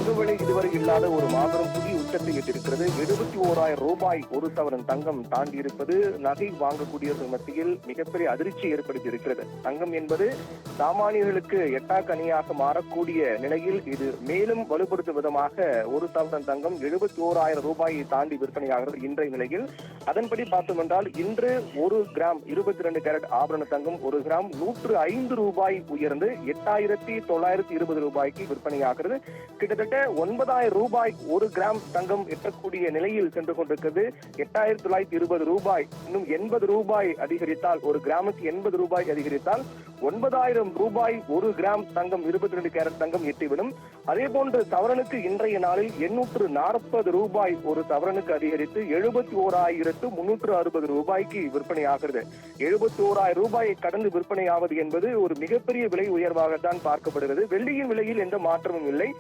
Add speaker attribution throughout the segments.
Speaker 1: தங்க விலை இதுவரை இல்லாத ஒரு மாபெரும் புதிய உச்சத்தை எட்டிருக்கிறது. 71,000 ரூபாய் ஒரு சவரன் தங்கம் தாண்டி இருப்பது நகை வாங்கக்கூடியவர்கள் மத்தியில் மிகப்பெரிய அதிர்ச்சி ஏற்படுத்தி இருக்கிறது. தங்கம் என்பது சாமானியர்களுக்கு எட்டாக்கனியாக மாறக்கூடிய நிலையில் இது மேலும் வலுப்படுத்தும் விதமாக ஒரு சவரன் தங்கம் 71,000 ரூபாயை தாண்டி விற்பனையாகிறது இன்றைய நிலையில். அதன்படி பார்த்தோம் என்றால் இன்று 1 கிராம் 22 கேரட் ஆபரண தங்கம் 1 கிராம் 105 ரூபாய் உயர்ந்து 8,920 ரூபாய்க்கு விற்பனையாகிறது. கிட்டத்தட்ட 9,000 ரூபாய் 1 கிராம் தங்கம் எட்டக்கூடிய நிலையில் சென்று கொண்டிருக்கிறது. 8,920 ரூபாய் இன்னும் 80 ரூபாய் அதிகரித்தால், ஒரு கிராமுக்கு 80 ரூபாய் அதிகரித்தால் 9,000 ரூபாய் 1 கிராம் தங்கம் 22 கேரட் தங்கம் எட்டிவிடும். அதே போன்று சவரனுக்கு இன்றைய நாளில் 840 ரூபாய் ஒரு சவரனுக்கு அதிகரித்து 71,360 ரூபாய்க்கு விற்பனையாகிறது. 71,000 ரூபாயை கடந்து விற்பனையாவது என்பது ஒரு மிகப்பெரிய விலை உயர்வாகத்தான் பார்க்கப்படுகிறது. வெள்ளியின் விலையில் எந்த மாற்றமும் இல்லை.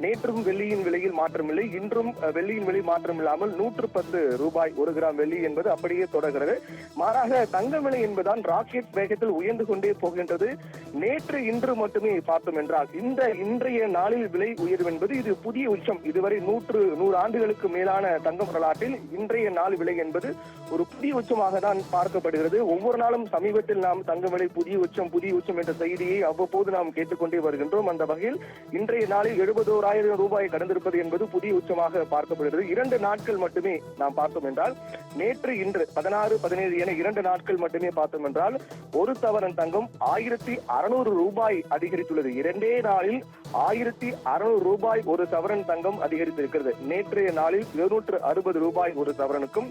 Speaker 1: நேற்றும் வெள்ளியின் விலையில் மாற்றமில்லை, இன்றும் வெள்ளியின் விலை மாற்றம் இல்லாமல் 110 ரூபாய் 1 கிராம் வெள்ளி என்பது அப்படியே தொடர்கிறது. மாறாக தங்க விலை என்பதுதான் ராக்கெட் வேகத்தில் உயர்ந்து கொண்டே போகின்றது. நேற்று இன்று மட்டுமே பார்த்தோம் என்றால் இன்றைய நாளில் விலை உயர்வு என்பது இது புதிய உச்சம். இதுவரை 100 ஆண்டுகளுக்கு மேலான தங்கம் வரலாற்றில் இன்றைய நாள் விலை என்பது ஒரு புதிய உச்சமாக தான் பார்க்கப்படுகிறது. ஒவ்வொரு நாளும் சமீபத்தில் நாம் தங்க விலை புதிய உச்சம் என்ற செய்தியை அவ்வப்போது நாம் கேட்டுக்கொண்டே வருகின்றோம். அந்த வகையில் இன்றைய நாளில் 71,000 ரூபாய் கடந்திருப்பது என்பது புதிய உச்சமாக பார்க்கப்படுகிறது. 2 நாட்கள் மட்டுமே நாம் பார்த்தோம் என்றால், நேற்று இன்று 16, 17 என 2 நாட்கள் மட்டுமே பார்த்தோம் என்றால் ஒரு சவரன் தங்கம் 1,600 ரூபாய் அதிகரித்துள்ளது. 2 நாளில் 1,600 ரூபாய் ஒரு சவரன் தங்கம் அதிகரித்திருக்கிறது. நேற்றைய நாளில் 760 ரூபாய் ஒரு சவரனுக்கும்,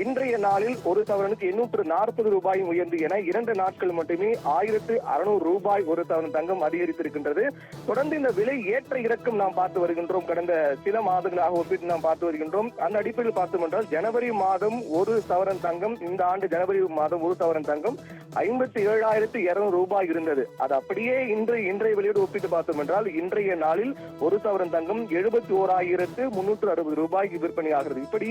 Speaker 1: இன்றைய நாளில் ஒரு சவரனுக்கு 840 ரூபாயும் உயர்ந்து என 2 நாட்கள் மட்டுமே 1,600 ரூபாய் ஒரு சவரன் தங்கம் அதிகரித்திருக்கின்றது. தொடர்ந்து இந்த விலை ஏற்ற இறக்கம் நாம் பார்த்து வருகின்றோம். கடந்த சில மாதங்களாக ஒப்பிட்டு நாம் பார்த்து வருகின்றோம். அந்த அடிப்படையில் பார்த்தோம் என்றால் ஜனவரி மாதம் ஒரு சவரன் தங்கம், இந்த ஆண்டு ஜனவரி மாதம் ஒரு சவரன் தங்கம் 57,200 ரூபாய் இருந்தது. அது அப்படியே இன்றைய விலையோடு ஒப்பிட்டு பார்த்தோம் என்றால் இன்றைய நாளில் ஒரு சவரன் தங்கம் 71,360 ரூபாய்க்கு விற்பனையாகிறது. இப்படி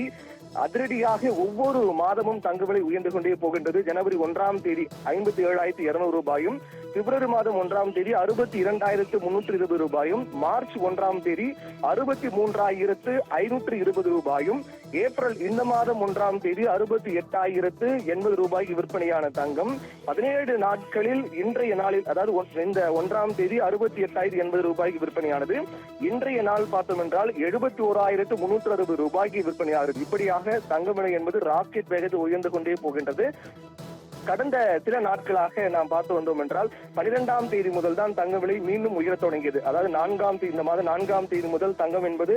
Speaker 1: அதிரடியாக ஒவ்வொரு மாதமும் தங்க விலை உயர்ந்து கொண்டே போகின்றது. ஜனவரி 1ஆம் தேதி 57,200 ரூபாயும், பிப்ரவரி மாதம் 1ஆம் தேதி 62,320 ரூபாயும், மார்ச் 1ஆம் தேதி 63,520 ரூபாயும், ஏப்ரல் இந்த மாதம் 1ஆம் தேதி 68,080 ரூபாய்க்கு விற்பனையான தங்கம் 17 நாட்களில் இன்றைய நாளில், அதாவது இந்த 1ஆம் தேதி 68,080 ரூபாய்க்கு விற்பனையானது. இன்றைய நாள் பார்த்தோம் என்றால் 71,360 ரூபாய்க்கு விற்பனையாகிறது. இப்படியாக தங்க விலை என்பது ராக்கெட் வேகத்தில் உயர்ந்து கொண்டே போகின்றது. கடந்த சில நாட்களாக நாம் பார்த்து வந்தோம் என்றால் 12ஆம் தேதி முதல் தான் தங்க விலை மீண்டும் உயரத் தொடங்கியது. அதாவது இந்த மாதம் 4ஆம் தேதி முதல் தங்கம் என்பது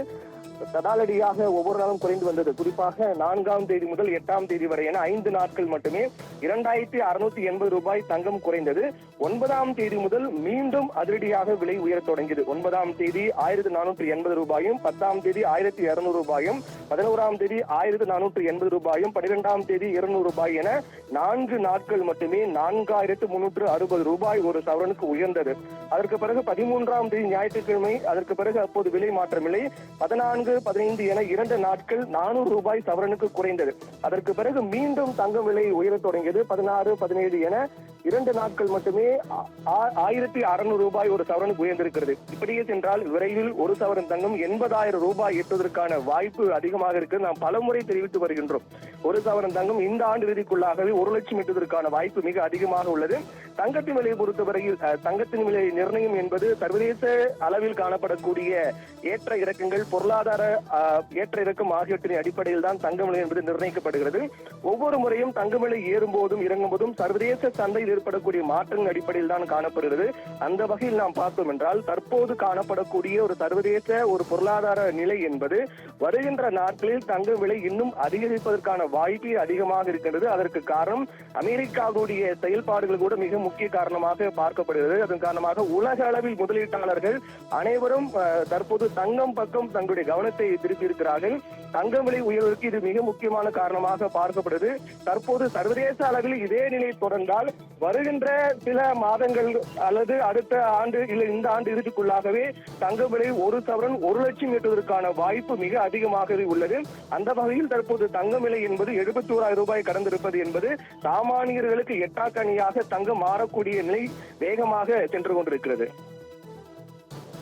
Speaker 1: தடாலடியாக ஒவ்வொரு நாளும் குறைந்து வந்தது. குறிப்பாக 4ஆம் தேதி முதல் 8ஆம் தேதி வரை என 5 நாட்கள் மட்டுமே 2,680 ரூபாய் தங்கம் குறைந்தது. 9ஆம் தேதி முதல் மீண்டும் அதிரடியாக விலை உயரத் தொடங்கியது. 9ஆம் தேதி 1,480 ரூபாயும், 10ஆம் தேதி 1,200 ரூபாயும், 11ஆம் தேதி 1,480 ரூபாயும், 12ஆம் தேதி 200 ரூபாய் என 4 நாட்கள் மட்டுமே 4,360 ரூபாய் ஒரு சவரனுக்கு உயர்ந்தது. அதற்கு பிறகு 13ஆம் தேதி ஞாயிற்றுக்கிழமை, அதற்கு பிறகு அப்போது விலை மாற்றமில்லை. 14, 15 என 2 நாட்கள் 400 ரூபாய் சவரனுக்கு குறைந்தது. அதற்கு பிறகு மீண்டும் தங்க விலை உயரத் தொடங்கியது. 16, 17 என 2 நாட்கள் மட்டுமே 1,600 ரூபாய் ஒரு சவரனுக்கு உயர்ந்திருக்கிறது. இப்படியே சென்றால் விரைவில் ஒரு சவரன் தங்கம் 80,000 ரூபாய் எட்டுவதற்கான வாய்ப்பு அதிகமாக இருக்கிறது. நாம் பலமுறை தெரிவித்து வருகின்றோம். ஒரு சவரன் தங்கம் இந்த ஆண்டு இறுதிக்குள்ளாகவே 1 லட்சம் எட்டுவதற்கான வாய்ப்பு மிக அதிகமாக உள்ளது. தங்கத்தின் விலையை பொறுத்தவரையில் தங்கத்தின் விலை நிர்ணயம் என்பது சர்வதேச அளவில் காணப்படக்கூடிய ஏற்ற இறக்கங்கள், பொருளாதார ஏற்ற இறக்கம் ஆகியவற்றின் அடிப்படையில் தான் தங்க விலை என்பது நிர்ணயிக்கப்படுகிறது. ஒவ்வொரு முறையும் தங்க விலை ஏறும் போதும் இறங்கும் போதும் சர்வதேச சந்தையில் ஏற்படக்கூடிய மாற்றங்கள் அடிப்படையில் தான் காணப்படுகிறது. அந்த வகையில் நாம் பார்த்தோம் என்றால் தற்போது காணப்படக்கூடிய ஒரு சர்வதேச ஒரு பொருளாதார நிலை என்பது வருகின்ற நாட்களில் தங்க விலை இன்னும் அதிகரிப்பதற்கான வாய்ப்பு அதிகமாக இருக்கின்றது. அதற்கு காரணம் அமெரிக்காவுடைய செயல்பாடுகள் கூட மிக முக்கிய காரணமாக பார்க்கப்படுகிறது. அதன் காரணமாக உலக அளவில் முதலீட்டாளர்கள் அனைவரும் தற்போது தங்கம் பக்கம் தங்களுடைய கவனத்தை திருப்பி இருக்கிறார்கள். தங்க விலை உயர்வதற்கு இது மிக முக்கியமான காரணமாக பார்க்கப்படுது. தற்போது சர்வதேச அளவில் இதே நிலை தொடர்ந்தால் வருகின்ற சில மாதங்கள் அல்லது அடுத்த ஆண்டு இல்லை இந்த ஆண்டு இறுதிக்குள்ளாகவே தங்க விலை ஒரு சவரன் 1 லட்சம் எட்டுவதற்கான வாய்ப்பு மிக அதிகமாகவே உள்ளது. அந்த வகையில் தற்போது தங்க விலை என்பது 71,000 ரூபாய் கடந்திருப்பது என்பது சாமானியர்களுக்கு எட்டாக்கணியாக தங்கம் மாறக்கூடிய நிலை வேகமாக சென்று கொண்டிருக்கிறது.